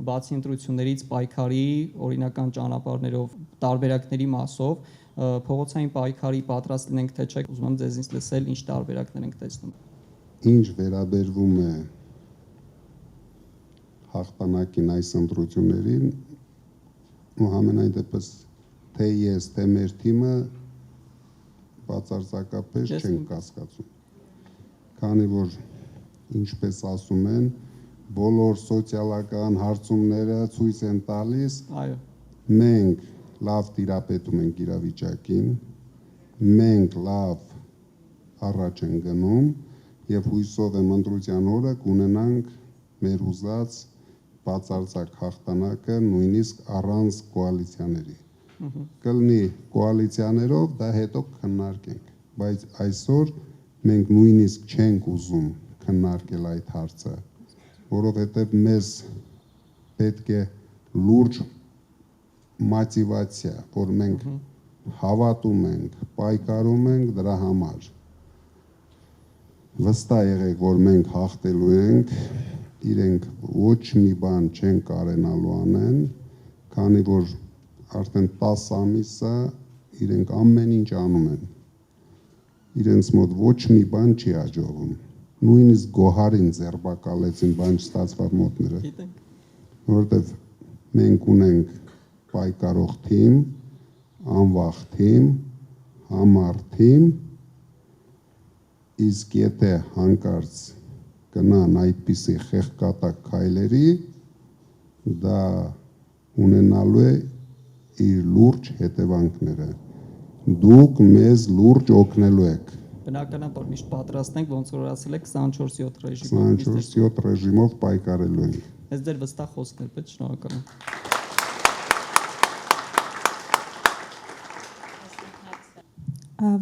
բացի ընտրություններից պայքարի օրինական ճանապարհներով, տարբերակների մասով, փողոցային պայքարի պատրաստ լինենք թե չէ, ուզում եմ ձեզնից լսել, ինչ տարբերակներ ենք տեսնում։ Ինչ վերաբերվում է հաղթանակին այս ընտրություններին, ու համենայն դեպս թե ես, թե մեր թիմը բացարձակապես չենք կասկածում։ Քանի որ, ինչպես ասում են, բոլոր սոցիալական հարցումները ցույց են տալիս, մենք լավ տիրապետում ենք իրավիճակին, մենք լավ առաջ են գնում եւ հույսով եմ ընտրության օրը կունենանք մեր ուզած բացարձակ հաղթանակը նույնիսկ առանց կոալիցիաների։ Կլինի կոալիցիաներով, դա հետո քննարկենք, բայց այսօր մենք նույնիսկ չենք ուզում քննարկել այդ հարցը, որովհետև մեզ պետք է լուրջ մոտիվացիա, որ մենք հավատում ենք, պայքարում ենք դրա համար։ Վստահ եղեք, որ մենք հաղթելու ենք, իրենք ոչ մի բան չեն կարենալու անեն, քանի որ արդեն 10 ամիս է իրենք ամեն ինչ անում են։ Իրենց մոտ ոչ մի բան չի հաջողվում։ Նույնիսկ Գոհարին ձերբակալեցին, բան չստացված մոտները։ Որովհետև մենք ունենք պայքարող թիմ, անվախ թիմ, համառ թիմ, իսկ եթե հանկարծ կնան այդպիսի խեղկատակ քայլերի, դա ունենալու է իր լուրջ հետևանքները։ Դուք մեզ լուրջ օգնելու եք։ Բնականաբար միշտ պատրաստ ենք, ոնց որ ասել եք 24/7 ռեժիմով։ 24/7 ռեժիմով պայքարելու ենք։ Ես ձեր վստահ խոսքներ պետք շնորհակալ եմ։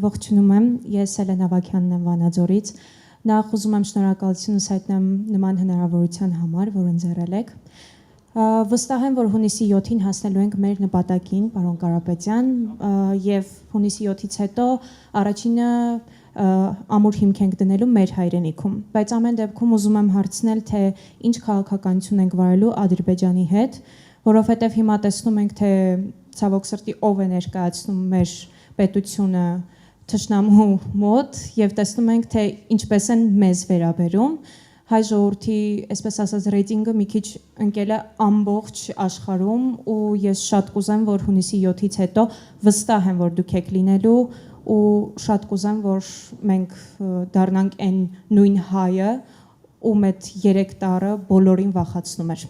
Ողջունում եմ, ես Էլեն Ավագյանն եմ Վանաձորից։ Նախ ուզում եմ շնորհակալությունս հայտնել նման հնարավորության համար, որ ընձեռել եք։ Վստահ եմ, որ հունիսի 7-ին հասնելու ենք մեր նպատակին, պարոն Կարապետյան, եւ հունիսի 7-ից հետո առաջինը ամուր հիմք ենք դնելու մեր հայրենիքում, բայց ամեն դեպքում ուզում եմ հարցնել, թե ինչ քաղաքականություն ենք վարելու Ադրբեջանի հետ, որովհետեւ հիմա տեսնում ենք, թե ցավոք սրտի ով է ներկայացնում մեր պետությունը թշնամու մոտ եւ տեսնում ենք, թե ինչպես են մեզ վերաբերում։ Հայ ժողովրդի, այսպես ասած, ռեյտինգը մի քիչ ընկել է ամբողջ աշխարհում ու ես շատ կուզեմ, որ հունիսի 7-ից հետո վստահ եմ, որ դուք եք լինելու ու շատ կուզեմ, որ մենք դառնանք այն նույն հայը, ում այդ 3 տարը բոլորին վախացնում էր։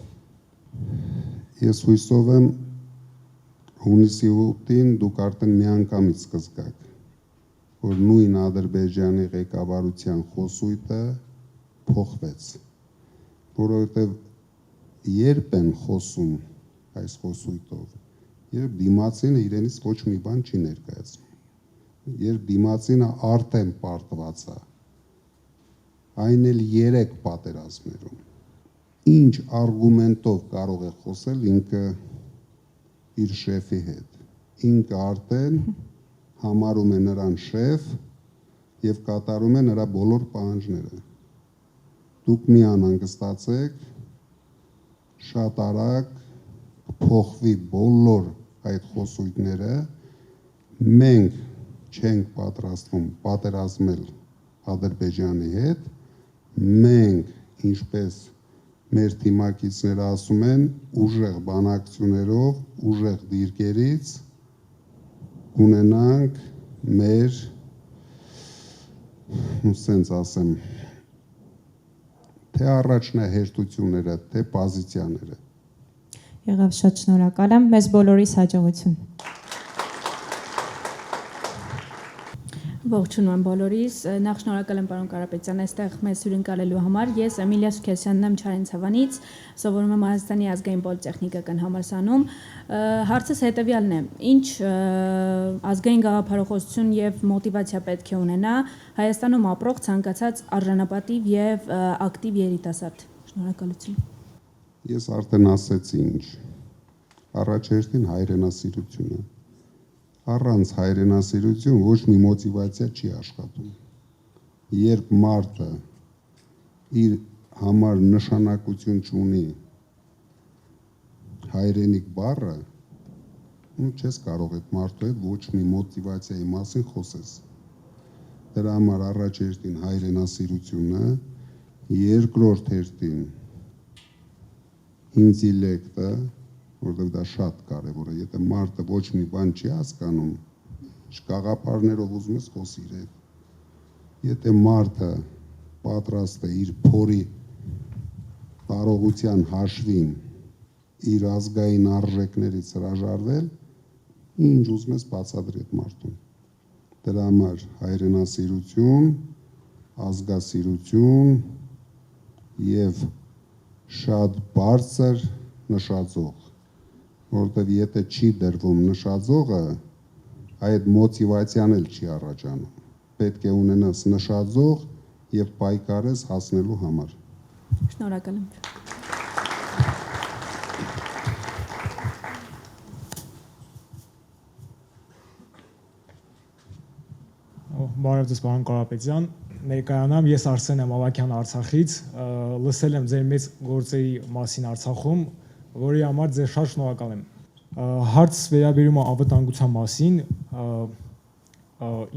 Ես հույսով եմ հունիսի 8-ին դուք արդեն միանգամից կզգաք, որ նույն Ադրբեջանի ղեկավարության խոսույթը փոխվեց, որովհետև երբ են խոսում այս խոսույթով, երբ դիմացինը իրենից ոչ մի բան չի ներկայացնում, երբ դիմացինը արդեն պարտված է, այն էլ 3 պատերազմներում, ինչ արգումենտով կարող է խոսել ինքը իր շեֆի հետ, ինքը արդեն համարում է նրան շեֆ եւ կատարում է նրա բոլոր պահանջները։ Դուք մի անհանգստացեք, շատ արագ փոխվի բոլոր այդ խոսույթները, մենք չենք պատրաստվում պատերազմել Ադրբեջանի հետ, մենք, ինչպես մեր թիմակիցները ասում են, ուժեղ բանակցություններով, ուժեղ դիրքերից ունենանք մեր, սենց ասեմ, թե առաջնահերթությունները, թե պոզիցիաները։ Եղավ, շատ շնորհակալ եմ, մեզ բոլորիս հաջողություն։ Ողջունում եմ բոլորիս, նախ շնորհակալ եմ պարոն Կարապետյան, այստեղ մեզ հյուրընկալելու համար։ Ես Էմիլիա Սուքեսյանն եմ Չարենցավանից, սովորում եմ Հայաստանի ազգային պոլիտեխնիկական համալսարանում։ Հարցս հետևյալն է. ինչ ազգային գաղափարախոսություն եւ մոտիվացիա պետք է ունենա Հայաստանում ապրող ցանկացած արժանապատիվ եւ ակտիվ երիտասարդ։ Շնորհակալություն։ Ես արդեն ասեցի ինչ, առաջերտին հայրենասիրությունը։ Առանց հայրենասիրություն ոչ մի մոտիվացիա չի աշխատում։ Երբ մարդը իր համար նշանակություն չունի հայրենիք բառը, չես կարող այդ մարդու հետ ոչ մի մոտիվացիայի մասին խոսես։ Դրա համար առաջերտին հայրենասիրությունը, երկրորդ հերթին ինտելեկտը, որովհետև դա շատ կարևոր է, եթե մարդը ոչ մի բան չի հասկանում, գաղափարներով ուզում ես խոսի իր հետ։ Եթե մարդը պատրաստ է իր փորի տարողության հաշվին իր ազգային արժեքներից հրաժարվել, ինչ ուզում ես բացատրի այդ մարդուն։ Դրա համար հայրենասիրություն, ազգասիրություն եւ շատ բարձր նշաձող, որովհետև եթե չի դրվում նշաձողը, այդ մոտիվացիան էլ չի առաջանում։ Պետք է ունենաս նշաձող եւ պայքարես հասնելու համար։ Շնորհակալ եմ։ Բարև ձեզ, պարոն Կարապետյան, ներկայանամ, ես Արսեն եմ Ավագյան Արցախից, լսել եմ ձեր մեծ գործերի մասին Արցախում, որի համար ձեզ շատ շնորհակալ եմ։ Հարց վերաբերում է անվտանգության մասին,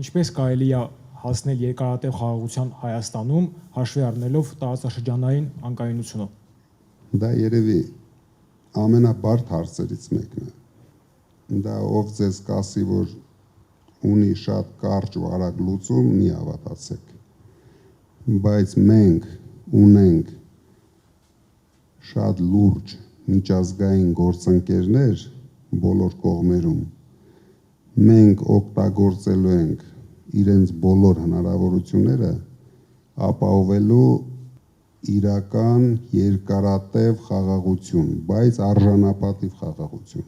ինչպես կարելի է հասնել երկարատև խաղաղության Հայաստանում, հաշվի առնելով տարածաշրջանային անկայունությունը։ Դա երևի ամենաբարդ հարցերից մեկն է։ դա ով ձեզ կասի, որ ունի շատ կարճ ու արագ լուծում, մի հավատացեք։ Բայց մենք ունենք շատ լուրջ միջազգային գործընկերներ բոլոր կողմերում։ Մենք օգտագործելու ենք իրենց բոլոր հնարավորությունները ապահովելու իրական երկարատև խաղաղություն, բայց արժանապատիվ խաղաղություն։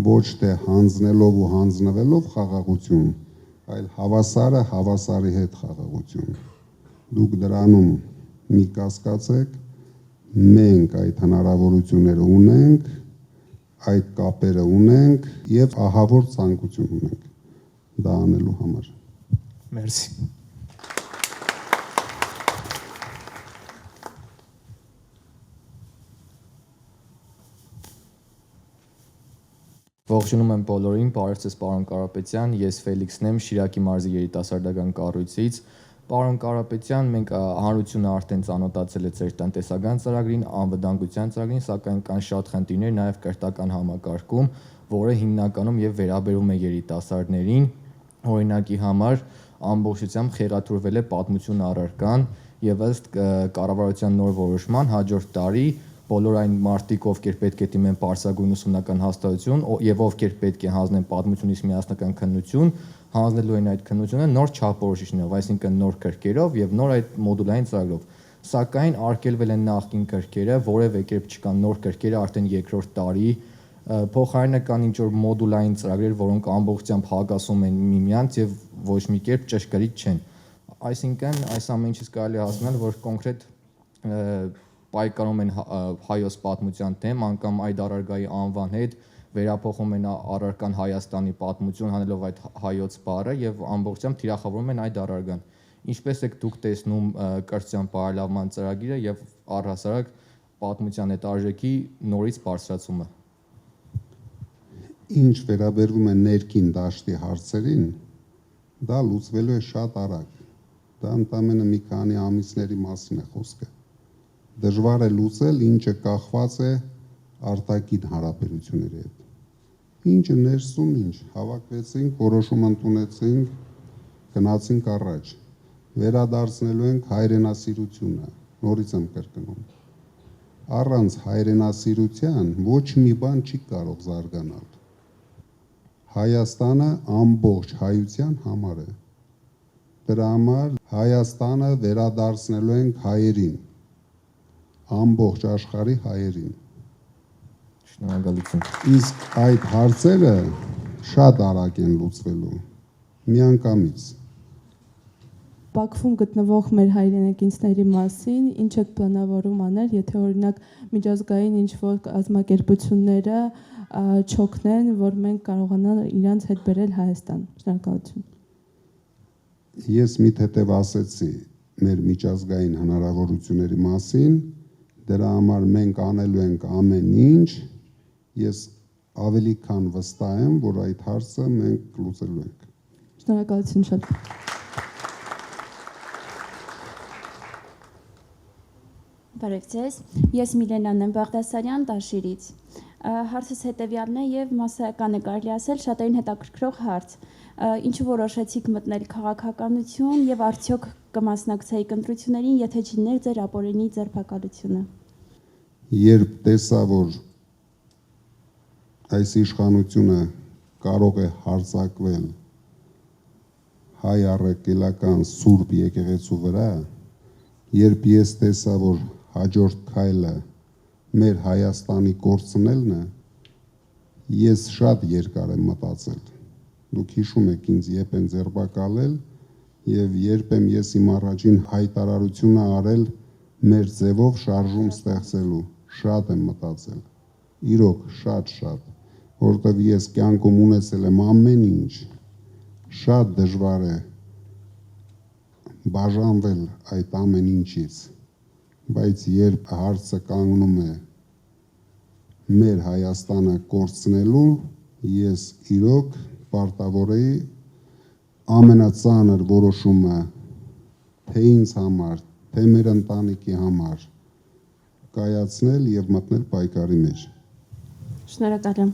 Ոչ թե հանձնելով ու հանձնվելով խաղաղություն, այլ հավասարը հավասարի հետ խաղաղություն։ Դուք դրանում մի կասկածեք, մենք այդ հնարավորությունները ունենք, այդ կապերը ունենք եւ ահավոր ցանկություն ունենք դա անելու համար։ Մերսի։ Ողջունում եմ բոլորին, բարև ձեզ պարոն Կարապետյան, ես Ֆելիքսն եմ Շիրակի մարզի երիտասարդական կառույցից։ Պարոն Կարապետյան, մենք հանրությունը արդեն ծանոթացել է ձեր տնտեսական ծրագրին, անվտանգության ծրագրին, սակայն կան շատ խնդիրներ նաև կրթական համակարգում, որը հիմնականում եւ վերաբերում է երիտասարդներին։ Օրինակի համար ամբողջությամբ խեղաթյուրվել է պատմություն առարկան եւ ըստ կառավարության նոր որոշման հաջորդ տարի բոլոր այն մարդիկ, ովքեր պետք է դիմեն պարսագույն ուսումնական հաստատություն եւ ովքեր պետք է հանձնեն պատմությունից միասնական քննություն, հանձնելու են այդ քննությունը նոր չափորոշիչներով, այսինքն նոր քրկերով եւ նոր այդ մոդուլային ծրագրով։ Սակայն արգելվել են նախկին քրկերը, որևէ կերպ չկան նոր քրկերը արդեն երկրորդ տարի, փոխարենը կան ինչ-որ մոդուլային ծրագրեր, որոնք ամբողջությամբ հակասում են միմյանց եւ ոչ մի կերպ ճշգրիտ չեն։ Այսինքն այս ամեն ինչից կարելի հասկանալ, որ կոնկրետ պայքարում են հայոց պատմության դեմ, անգամ այդ առարգայի անվան հետ վերափոխում են առարկան Հայաստանի պատմություն, հանելով այդ հայոց բառը եւ ամբողջությամբ թիրախավորում են այդ առարգան։ Ինչպես եք դուք տեսնում կրթության բարելավման ծրագիրը եւ առհասարակ պատմության այդ արժեքի նորից բարձրացումը։ Ինչ վերաբերվում է ներքին դաշտի հարցերին, դա լուծվելու է շատ արագ։ Դա ընդամենը մի քանի ամիսների մասին է խոսքը։ Դժվար է լուծել, ինչը կախված է արտաքին հարաբերությունների հետ։ Ինչը ներսում, ինչ հավաքվեցինք, որոշում ընդունեցինք, գնացինք առաջ։ Վերադարձնելու ենք հայրենասիրությունը, նորից եմ կրկնում։ Առանց հայրենասիրության ոչ մի բան չի կարող զարգանալ։ Հայաստանը ամբողջ հայության համար է։ Դրա համար Հայաստանը վերադարձնելու ենք հայերին, ամբողջ աշխարհի հայերին։ Շնորհակալություն։ Իսկ այդ հարցերը շատ արագ են լուծվելու, միանգամից։ Բաքվում գտնվող մեր հայրենակիցների մասին ինչ եք պլանավորում անել, եթե օրինակ միջազգային ինչ-որ կազմակերպությունները չօգնեն, որ մենք կարողանանք իրանց հետ բերել Հայաստան։ Շնորհակալություն։ Ես մի թեթև ասեցի մեր միջազգային հնարավորությունների մասին, դրա համար մենք անելու ենք ամեն ինչ, ես ավելի քան վստահ եմ, որ այդ հարցը մենք լուծելու ենք։ Շնորհակալություն շատ։ Բարև ձեզ, ես Միլենան եմ Բաղդասարյան Տաշիրից։ Հարցս հետևյալն է եւ մասսայական է կարելի ասել շատերին հետաքրքրող հարց։ Ինչու որոշեցիք մտնել քաղաքականություն եւ արդյոք կմասնակցեիք ընտրություններին, եթե չիներ ձեր ապօրինի ձերբակալությունը։ Երբ տեսա, որ այս իշխանությունը կարող է հարձակվել հայ առաքելական սուրբ եկեղեցու վրա, երբ ես տեսա, որ հաջորդ քայլը մեր Հայաստանի կորցնելն է, ես շատ երկար եմ մտածել։ Դուք հիշում եք ինձ երբ են ձերբակալել եւ երբ եմ ես իմ առաջին հայտարարությունը արել մեր ձևով շարժում ստեղծելու, շատ եմ մտածել։ Իրոք շատ, որովհետեւ ես կյանքում ունեցել եմ ամեն ինչ, շատ դժվար է բաժանվել այդ ամեն ինչից, բայց երբ հարցը կանգնում է մեր Հայաստանը կորցնելու, ես իրոք պարտավոր էի ամենածանր որոշումը թե ինձ համար, թե մեր ընտանիքի համար կայացնել եւ մտնել պայքարի մեջ։ Շնորհակալ եմ։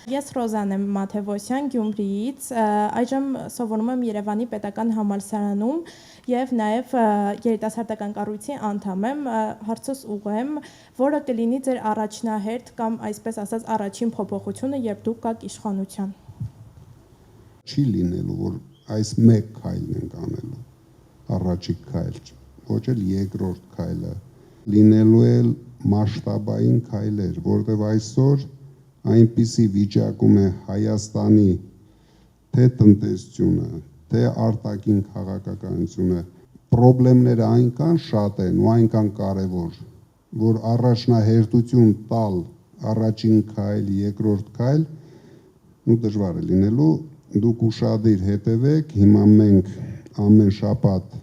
Ես Ռոզան եմ Մաթևոսյան Գյումրիից, այժմ սովորում եմ Երևանի Պետական համալսարանում եւ նաեւ երիտասարդական կառույցի անդամ եմ, հարցս ուղղեմ, որը կլինի ձեր առաջնահերթ կամ այսպես ասած առաջին փոփոխությունը, երբ դուք գաք իշխանության։ Չի լինելու, որ այս մեկ քայլն ենք անելու, առաջիկ քայլ, ոչ էլ երկրորդ քայլը, լինելու է մասշտաբային քայլեր, որտեղ այսօր այնպիսի վիճակում է Հայաստանի թե տնտեսությունը, թե արտաքին քաղաքականությունը, խնդիրները այնքան շատ են ու այնքան կարևոր, որ առաջնահերթություն տալ առաջին քայլ, երկրորդ քայլ, դժվար է լինելու, դուք ուշադիր հետևեք, հիմա մենք ամեն շաբաթ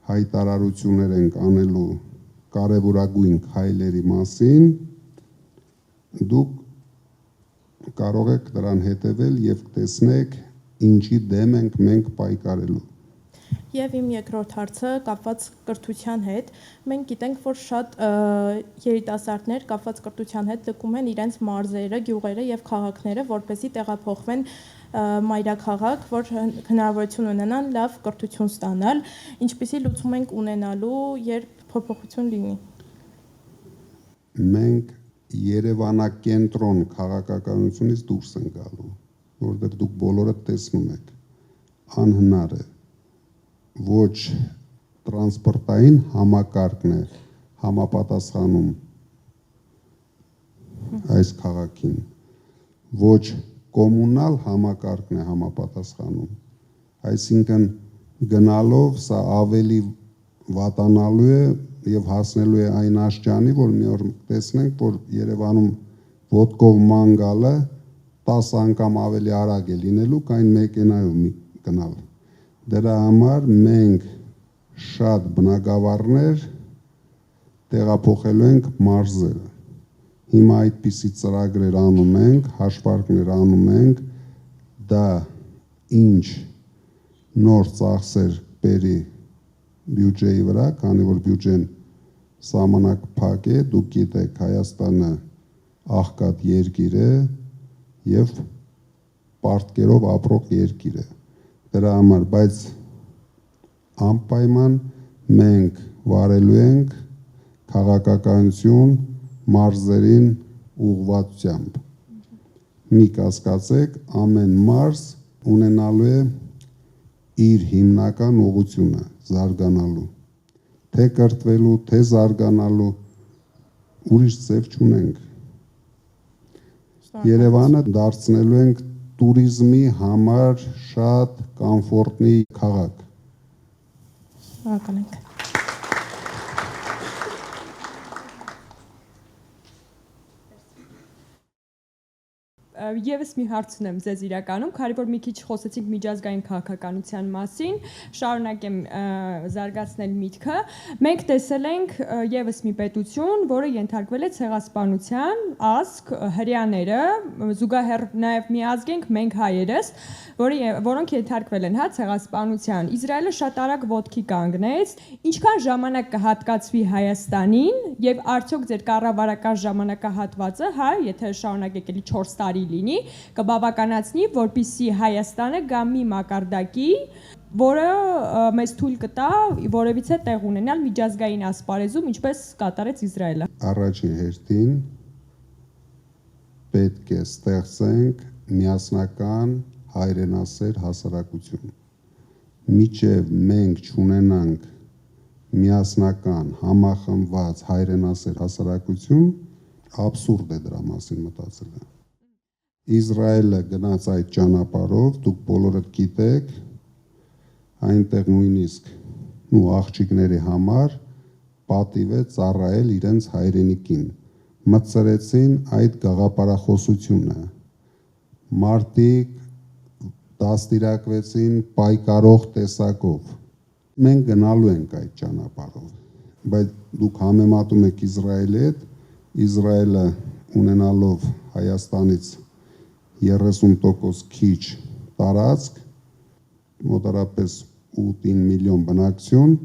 հայտարարություններ ենք անելու կարևորագույն քայլերի մասին, դուք կարող եք դրան հետևել եւ տեսնեք ինչի դեմ ենք մենք պայքարելու։ Եվ իմ երկրորդ հարցը կապված կրթության հետ, մենք գիտենք, որ շատ երիտասարդներ կապված կրթության հետ լքում են իրենց մարզերը, գյուղերը եւ քաղաքները, որպեսզի տեղափոխվեն մայրաքաղաք, որ հնարավորություն ունենան լավ կրթություն ստանալ, ինչպիսի լուծում ենք ունենալու, երբ փոփոխություն լինի։ Մենք Երևանակենտրոն քաղաքականությունից դուրս են գալու, որտեղ դուք բոլորը տեսնում եք, անհնար է, ոչ տրանսպորտային համակարգն է համապատասխանում այս քաղաքին, ոչ կոմունալ համակարգն է համապատասխանում, այսինքն գնալով սա ավելի վատանալու է եւ հասնելու է այն աշճանի, որ մի օր տեսնենք, որ Երևանում ոտքով ման գալը 10 անգամ ավելի արագ է լինելու, քան մեքենայով գնալ։ Դրա համար մենք շատ բնակավարներ տեղափոխելու ենք մարզերը։ Հիմա այդպիսի ծրագրեր անում ենք, հաշվարկներ անում ենք, դա ինչ նոր ծախսեր բերի բյուջեի վրա, քանի որ բյուջեն սահմանակ փակ է, դուք գիտեք, Հայաստանը աղքատ երկիր է եւ պարտքերով ապրող երկիր է։ Դրա համար, բայց անպայման մենք վարելու ենք քաղաքականություն մարզերին ուղղվածությամբ։ Մի կասկածեք, ամեն մարզ ունենալու է իր հիմնական ուղղությունը զարգանալու, թե կրթվելու, թե զարգանալու, ուրիշ ձև չունենք։ Երևանը դարձնելու ենք տուրիզմի համար շատ կոմֆորտնի քաղաք։ Շնորհակալ ենք։ Եվս մի հարց ունեմ ձեզ իրականում, քանի որ մի քիչ խոսեցինք միջազգային քաղաքականության մասին, շարունակեմ զարգացնել միտքը։ Մենք տեսել ենք եւս մի պետություն, որը ենթարկվել է ցեղասպանության, ազգ հрьяաները, զուգահեռ նաեւ մի ազգ ենք մենք հայերս, որոնք ենթարկվել են ցեղասպանության։ Իսրայելը շատ արագ ոտքի կանգնեց։ Ինչքան ժամանակ կհատկացվի Հայաստանին եւ արդյոք ձեր կառավարական ժամանակահատվածը, եթե շարունակեք էլի 4 տարի լինի, կբավականացնի, որպիսի Հայաստանը գա մի մակարդակի, որը մեզ թույլ կտա որևիցե տեղ ունենալ միջազգային ասպարեզում, ինչպես կատարեց Իսրայելը։ Առաջին հերթին պետք է ստեղծենք միասնական հայրենասեր հասարակություն։ Միջև մենք չունենանք միասնական համախմբված հայրենասեր հասարակություն, աբսուրդ է դրա մասին մտածելը։ Իսրայելը գնաց այդ ճանապարհով, դուք բոլորդ գիտեք, այնտեղ նույնիսկ աղջիկների համար պատիվ է ծառայել իրենց հայրենիքին։ Մտցրեցին այդ գաղափարախոսությունը։ Մարդիկ դաստիարակվեցին պայքարող տեսակով։ Մենք գնալու ենք այդ ճանապարհով, բայց դուք համեմատում եք Իսրայելի հետ, Իսրայելը ունենալով Հայաստանից 30% քիչ տարածք, մոտարապես 8 միլիոն բնակչություն,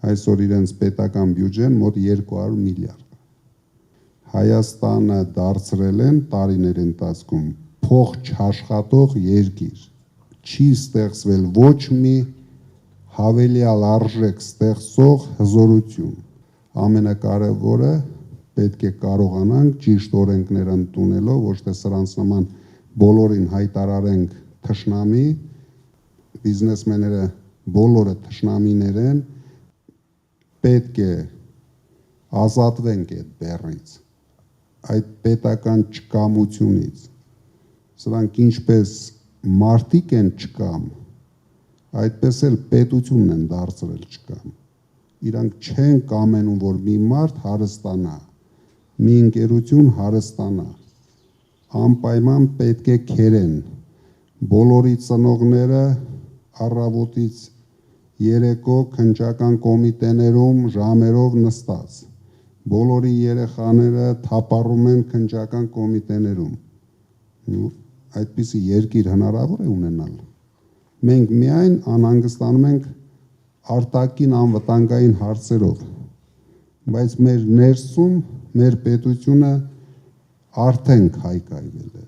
այսօր իրենց պետական բյուջեն մոտ 200 միլիարդ։ Հայաստանը դարձրել են տարիների ընթացքում փող չաշխատող երկիր։ Չի ստեղծվել ոչ մի հավելյալ արժեք ստեղծող հզորություն։ Ամենակարևորը պետք է կարողանանք ճիշտ օրենքներ ընդունելով, ոչ թե սրանց նման բոլորին հայտարարենք թշնամի, բիզնեսմենները բոլորը թշնամիներ են, պետք է ազատվենք այդ բեռից, այդ պետական չկամությունից։ Սրանք ինչպես մարդիկ են չկամ, այդպես էլ պետությունն են դարձրել չկամ։ Իրանք չեն կամենում, որ մի մարդ հարստանա, մի ընկերություն հարստանա, անպայման պետք է քերեն բոլորի ծնողները առավոտից երեկո քննչական կոմիտեներում ժամերով նստած, բոլորի երեխաները թափառում են քննչական կոմիտեներում։ Այդպիսի երկիր հնարավոր է ունենալ։ Մենք միայն անհանգստանում ենք արտաքին անվտանգային հարցերով, բայց մեր ներսում մեր պետությունը արդեն քայքայվել է։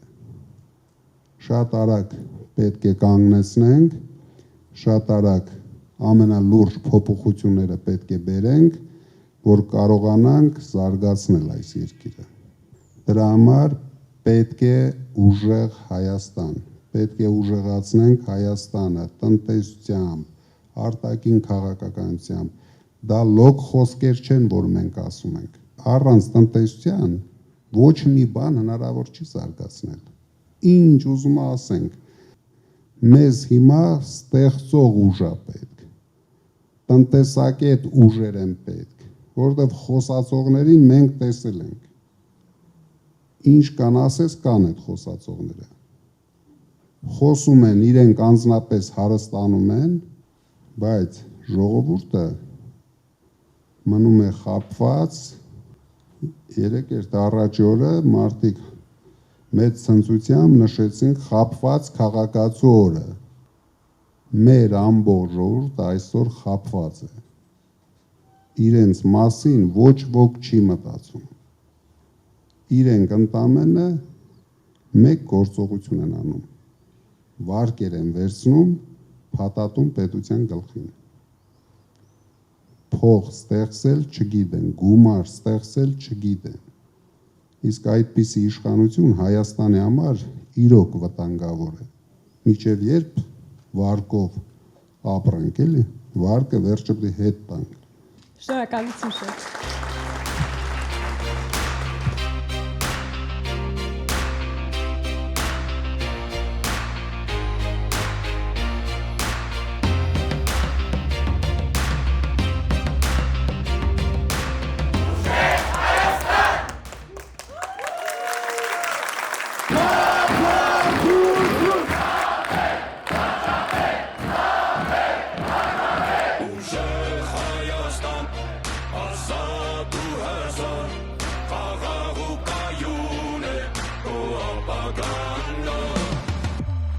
Շատ արագ պետք է կանգնեցնենք, շատ արագ ամենալուրջ փոփոխությունները պետք է բերենք, որ կարողանանք զարգացնել այս երկիրը։ Դրա համար պետք է ուժեղ Հայաստան, պետք է ուժեղացնենք Հայաստանը տնտեսությամբ, արտաքին քաղաքականությամբ։ Դա լոկ խոսքեր չեն, որ մենք ասում ենք։ Առանց տնտեսության ոչ մի բան հնարավոր չի զարգացնել։ Ինչ ուզում ասենք, մեզ հիմա ստեղծող ուժ է պետք, տնտեսակետ ուժեր են պետք, որովհետև խոսածողներին մենք տեսել ենք։ Ինչ կան ասես, կան այդ խոսածողները։ Խոսում են, իրենք անձնապես հարստանում են, բայց ժողովուրդը մնում է խաբված։ Երեկ առաջի օրը մարդիկ մեծ ցնծությամբ նշեցին խաբված քաղաքացու օրը։ Մեր ամբողջ ժողովուրդը այսօր խաբված է։ Իրենց մասին ոչ ոք չի մտածում։ Իրենք ընդամենը մեկ գործողություն են անում։ Վարկեր են վերցնում, փաթաթում պետության գլխին։ Փող ստեղծել չգիտեն, գումար ստեղծել չգիտեն։ Իսկ այդպիսի իշխանություն Հայաստանի համար իրոք վտանգավոր է։ Մինչև երբ վարկով ապրենք, էլի, վարկը վերջը պետք է հետ տանք։ Շնորհակալություն շատ։